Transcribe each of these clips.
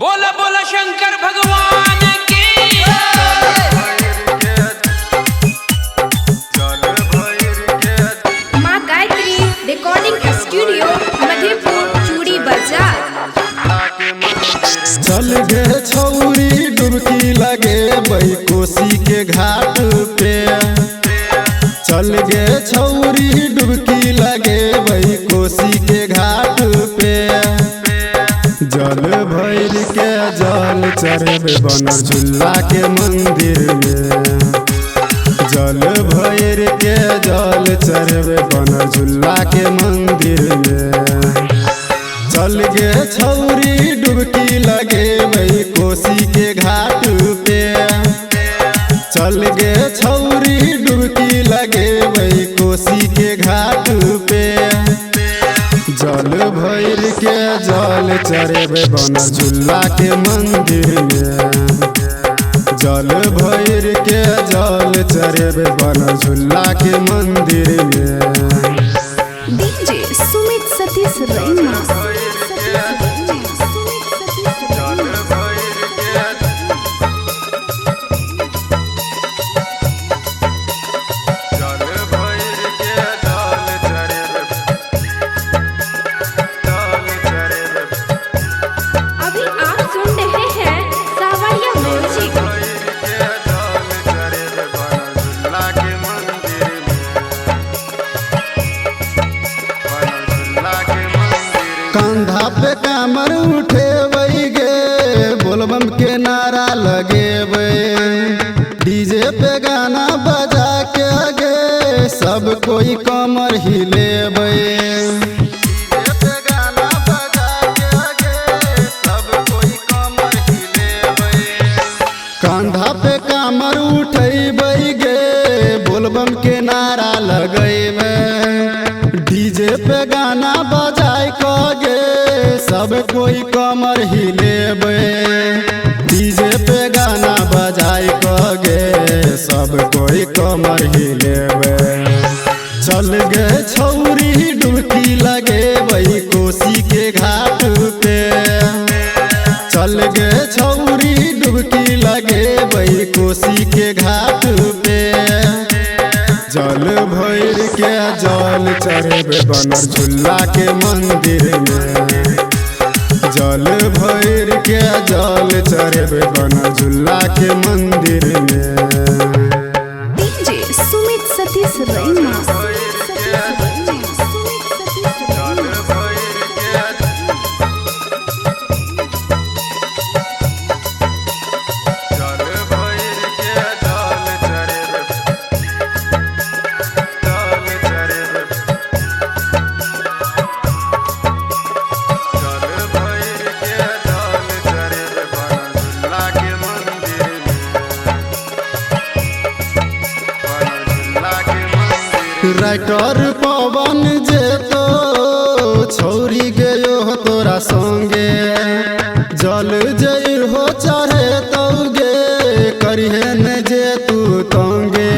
बोला बोला शंकर भगवान की। माँ गायत्री रिकॉर्डिंग स्टूडियो मधेपुर चूड़ी बाजार। चल गे छौरी डुबकी लगे बई कोसी के घाट पे। चल गे छौरी डुबकी लगे बई कोसी के घाट पे। जल भैर के जल चढ़े बनर झूला के मंदिर में। जल भैर के जल चढ़े बनर झूला के मंदिर में। चल गे छौरी डुबकी लगे वही कोसी के घाट पे। चल गे छौरी डुबकी लगे वही कोसी के घाट पे। जल भैर के जल चढ़े बनर झूला के मंदिर में। जल भैर के जल चढ़े बनर झूला के मंदिर में। डीजे सुमित सतीश रैना। अभी आप सुन रहे हैं सावरिया म्यूजिक। कंधा पे कामर उठे वही गे बोलबम के नारा लगे वे। डीजे पे गाना बजा के गे सब कोई कमर हिले वे। कंधा पे कामर उठे गे बोलबम के नारा लगेबे। डीजे पे गाना बजाय गे सब कोई कमर हिलेबे। डीजे पे गाना बजाय गे सब कोई कमर हिलेबे। चल गे छौरी डुबकी लगे वही कोसी के घाट पे। चल गे छौरी डुबकी लगे वही कोसी के घाट पे। जल भैर के जल चढ़े बनर झूला के मंदिर में। जल भैर के जल चढ़े बनर झूला के मंदिर में। डीजे सुमित सतीश रैना। राइटर पवन जे तो छौरी गयो हो तोरा संगे। जल जय हो चढ़े तो गे करिहे न जे तू तंगे।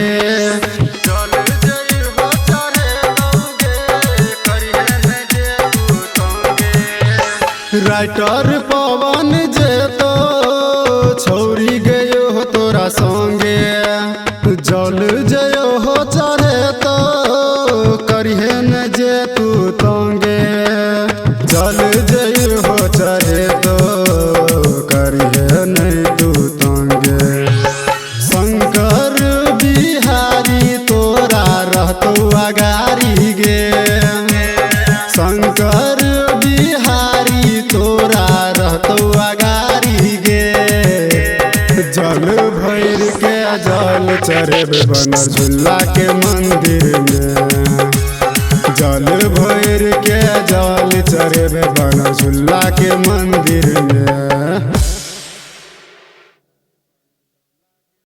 राइटर पवन जे तो छौरी गयो हो तोरा संगे। जल जय हो चढ़े तो करिहे न जे तू तंगे। जल जय हो चढ़े तो करिहे नहीं तू तंगे। शंकर बिहारी तोरा रहतो अगारी गे। शंकर बिहारी तोरा रहतो अगारी गे। जल भैर के जल चढ़े बनर झूला के मंदिर में। जल भैर के जल चढ़े बनर झूला के मंदिर में।